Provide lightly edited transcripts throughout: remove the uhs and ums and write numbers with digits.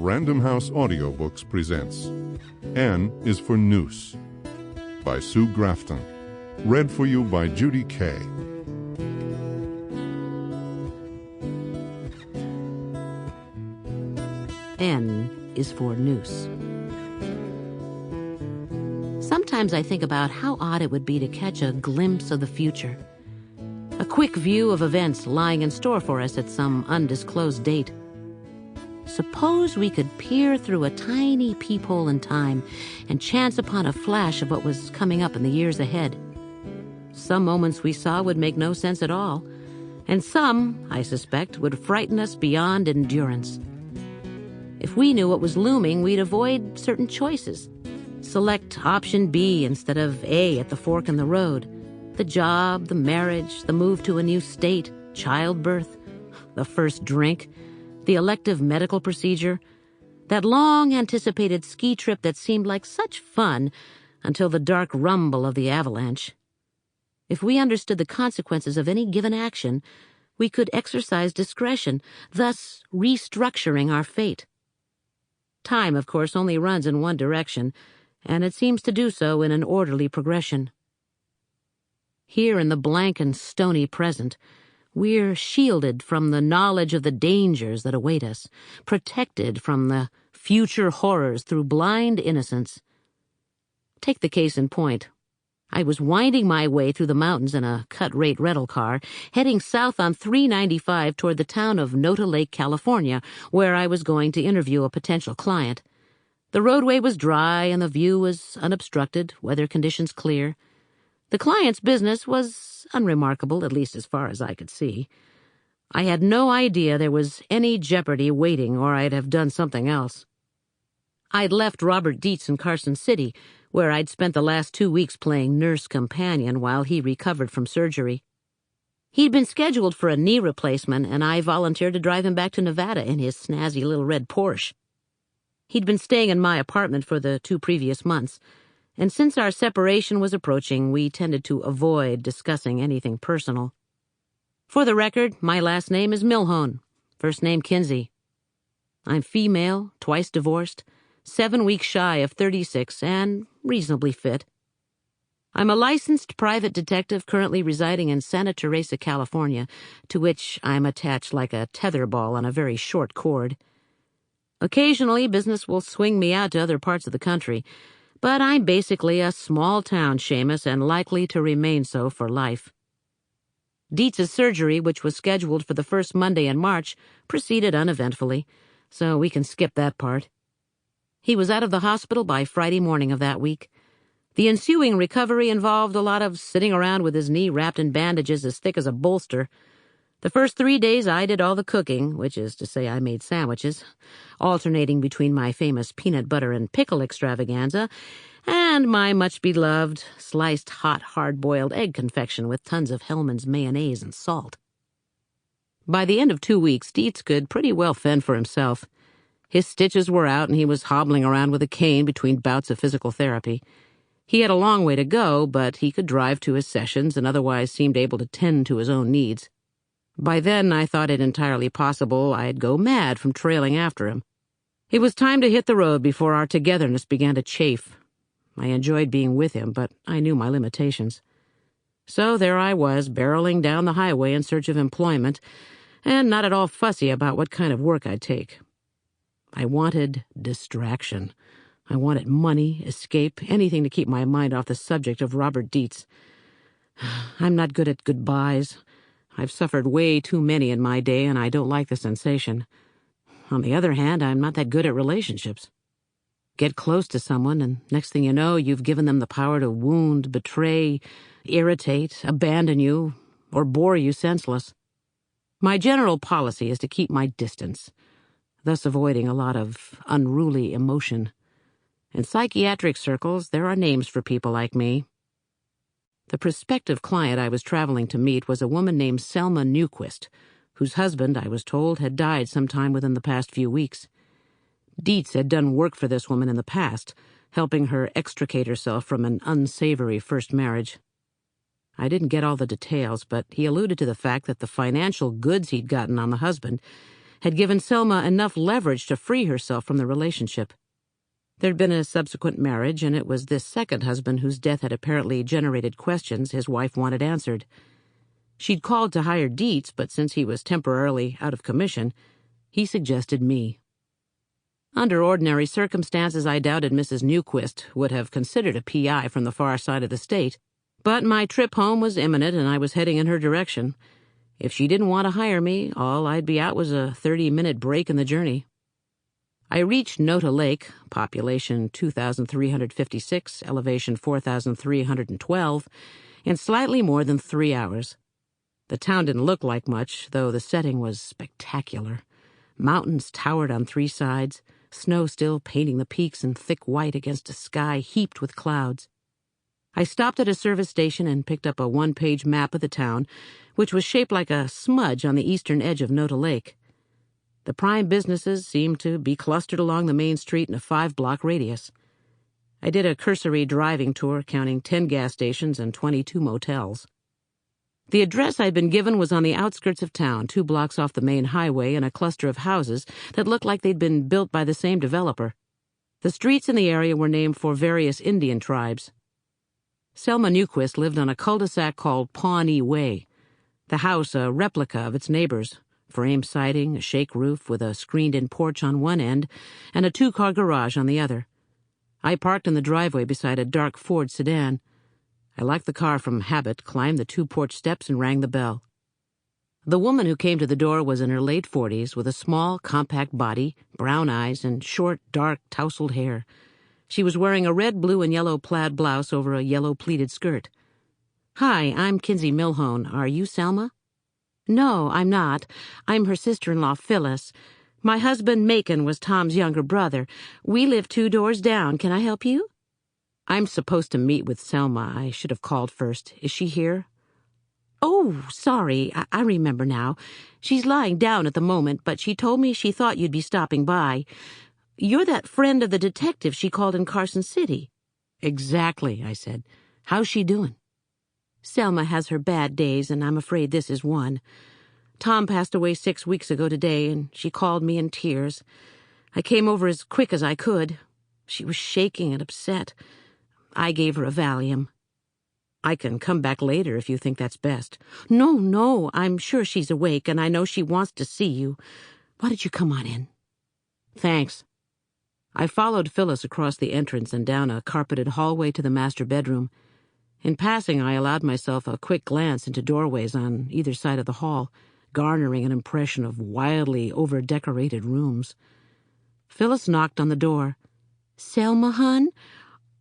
Random House Audiobooks presents N is for Noose by Sue Grafton. Read for you by Judy, Kaye. N is for Noose. Sometimes I think about how odd it would be to catch a glimpse of the future. A quick view of events lying in store for us at some undisclosed date. Suppose we could peer through a tiny peephole in time and chance upon a flash of what was coming up in the years ahead. Some moments we saw would make no sense at all, and some, I suspect, would frighten us beyond endurance. If we knew what was looming, we'd avoid certain choices. Select option B instead of A at the fork in the road. The job, the marriage, the move to a new state, childbirth, the first drink, the elective medical procedure, that long-anticipated ski trip that seemed like such fun until the dark rumble of the avalanche. If we understood the consequences of any given action, we could exercise discretion, thus restructuring our fate. Time, of course, only runs in one direction, and it seems to do so in an orderly progression. Here in the blank and stony present, we're shielded from the knowledge of the dangers that await us, protected from the future horrors through blind innocence. Take the case in point. I was winding my way through the mountains in a cut-rate rental car, heading south on 395 toward the town of Nota Lake, California, where I was going to interview a potential client. The roadway was dry and the view was unobstructed, weather conditions clear. The client's business was unremarkable, at least as far as I could see. I had no idea there was any jeopardy waiting, or I'd have done something else. I'd left Robert Dietz in Carson City, where I'd spent the last 2 weeks playing nurse companion while he recovered from surgery. He'd been scheduled for a knee replacement, and I volunteered to drive him back to Nevada in his snazzy little red Porsche. He'd been staying in my apartment for the 2 previous months, and since our separation was approaching, we tended to avoid discussing anything personal. For the record, my last name is Millhone, first name Kinsey. I'm female, twice divorced, 7 weeks shy of 36, and reasonably fit. I'm a licensed private detective currently residing in Santa Teresa, California, to which I'm attached like a tetherball on a very short cord. Occasionally, business will swing me out to other parts of the country, but I'm basically a small-town Seamus and likely to remain so for life. Dietz's surgery, which was scheduled for the first Monday in March, proceeded uneventfully, so we can skip that part. He was out of the hospital by Friday morning of that week. The ensuing recovery involved a lot of sitting around with his knee wrapped in bandages as thick as a bolster. The first 3 days I did all the cooking, which is to say I made sandwiches, alternating between my famous peanut butter and pickle extravaganza and my much-beloved sliced hot hard-boiled egg confection with tons of Hellmann's mayonnaise and salt. By the end of 2 weeks, Dietz could pretty well fend for himself. His stitches were out and he was hobbling around with a cane between bouts of physical therapy. He had a long way to go, but he could drive to his sessions and otherwise seemed able to tend to his own needs. By then, I thought it entirely possible I'd go mad from trailing after him. It was time to hit the road before our togetherness began to chafe. I enjoyed being with him, but I knew my limitations. So there I was, barreling down the highway in search of employment, and not at all fussy about what kind of work I'd take. I wanted distraction. I wanted money, escape, anything to keep my mind off the subject of Robert Dietz. I'm not good at goodbyes. I've suffered way too many in my day, and I don't like the sensation. On the other hand, I'm not that good at relationships. Get close to someone, and next thing you know, you've given them the power to wound, betray, irritate, abandon you, or bore you senseless. My general policy is to keep my distance, thus avoiding a lot of unruly emotion. In psychiatric circles, there are names for people like me. The prospective client I was traveling to meet was a woman named Selma Newquist, whose husband, I was told, had died sometime within the past few weeks. Dietz had done work for this woman in the past, helping her extricate herself from an unsavory first marriage. I didn't get all the details, but he alluded to the fact that the financial goods he'd gotten on the husband had given Selma enough leverage to free herself from the relationship. There'd been a subsequent marriage, and it was this second husband whose death had apparently generated questions his wife wanted answered. She'd called to hire Dietz, but since he was temporarily out of commission, he suggested me. Under ordinary circumstances, I doubted Mrs. Newquist would have considered a PI from the far side of the state, but my trip home was imminent and I was heading in her direction. If she didn't want to hire me, all I'd be out was a 30-minute break in the journey. I reached Nota Lake, population 2,356, elevation 4,312, in slightly more than 3 hours. The town didn't look like much, though the setting was spectacular. Mountains towered on 3 sides, snow still painting the peaks in thick white against a sky heaped with clouds. I stopped at a service station and picked up a 1-page map of the town, which was shaped like a smudge on the eastern edge of Nota Lake. The prime businesses seemed to be clustered along the main street in a 5-block radius. I did a cursory driving tour, counting 10 gas stations and 22 motels. The address I'd been given was on the outskirts of town, 2 blocks off the main highway in a cluster of houses that looked like they'd been built by the same developer. The streets in the area were named for various Indian tribes. Selma Newquist lived on a cul-de-sac called Pawnee Way, the house a replica of its neighbors, frame siding, a shake roof with a screened-in porch on one end, and a 2-car garage on the other. I parked in the driveway beside a dark Ford sedan. I locked the car from habit, climbed the 2 porch steps, and rang the bell. The woman who came to the door was in her late 40s, with a small, compact body, brown eyes, and short, dark, tousled hair. She was wearing a red, blue, and yellow plaid blouse over a yellow pleated skirt. "Hi, I'm Kinsey Millhone. Are you Selma?" "No, I'm not. I'm her sister-in-law, Phyllis. My husband, Macon, was Tom's younger brother. We live 2 doors down. Can I help you?" "I'm supposed to meet with Selma. I should have called first. Is she here?" "Oh, sorry. I remember now. She's lying down at the moment, but she told me she thought you'd be stopping by. You're that friend of the detective she called in Carson City." "Exactly," I said. "How's she doing?" "Selma has her bad days, and I'm afraid this is one. Tom passed away 6 weeks ago today, and she called me in tears. I came over as quick as I could. She was shaking and upset. I gave her a Valium." "I can come back later if you think that's best." No, I'm sure she's awake, and I know she wants to see you. Why don't you come on in?" "Thanks." I followed Phyllis across the entrance and down a carpeted hallway to the master bedroom. In passing, I allowed myself a quick glance into doorways on either side of the hall, garnering an impression of wildly over-decorated rooms. Phyllis knocked on the door. "Selma, hun?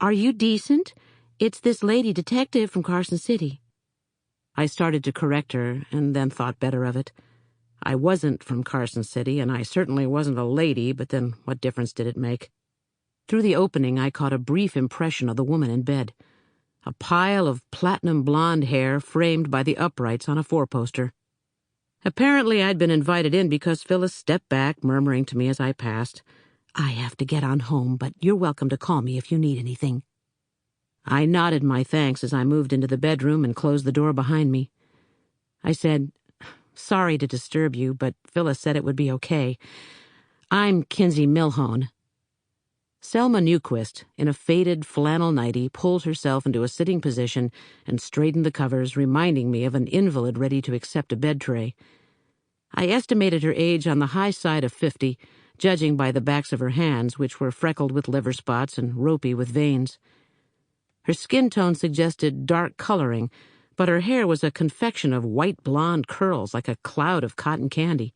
Are you decent? It's this lady detective from Carson City." I started to correct her and then thought better of it. I wasn't from Carson City, and I certainly wasn't a lady, but then what difference did it make? Through the opening, I caught a brief impression of the woman in bed. A pile of platinum blonde hair framed by the uprights on a 4-poster. Apparently I'd been invited in because Phyllis stepped back, murmuring to me as I passed, "I have to get on home, but you're welcome to call me if you need anything." I nodded my thanks as I moved into the bedroom and closed the door behind me. I said, "Sorry to disturb you, but Phyllis said it would be okay. I'm Kinsey Millhone." Selma Newquist, in a faded flannel nightie, pulled herself into a sitting position and straightened the covers, reminding me of an invalid ready to accept a bed tray. I estimated her age on the high side of 50, judging by the backs of her hands, which were freckled with liver spots and ropey with veins. Her skin tone suggested dark coloring, but her hair was a confection of white blonde curls like a cloud of cotton candy.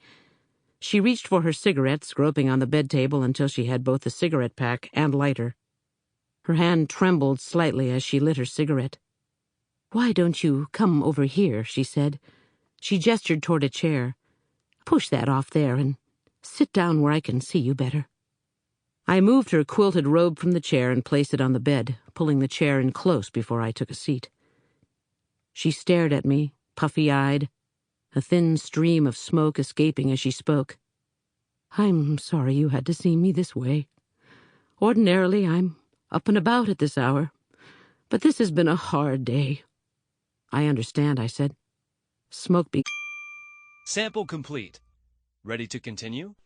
She reached for her cigarettes, groping on the bed table until she had both the cigarette pack and lighter. Her hand trembled slightly as she lit her cigarette. "Why don't you come over here?" she said. She gestured toward a chair. "Push that off there and sit down where I can see you better." I moved her quilted robe from the chair and placed it on the bed, pulling the chair in close before I took a seat. She stared at me, puffy-eyed, a thin stream of smoke escaping as she spoke. "I'm sorry you had to see me this way. Ordinarily, I'm up and about at this hour, but this has been a hard day." "I understand," I said. Sample complete. Ready to continue?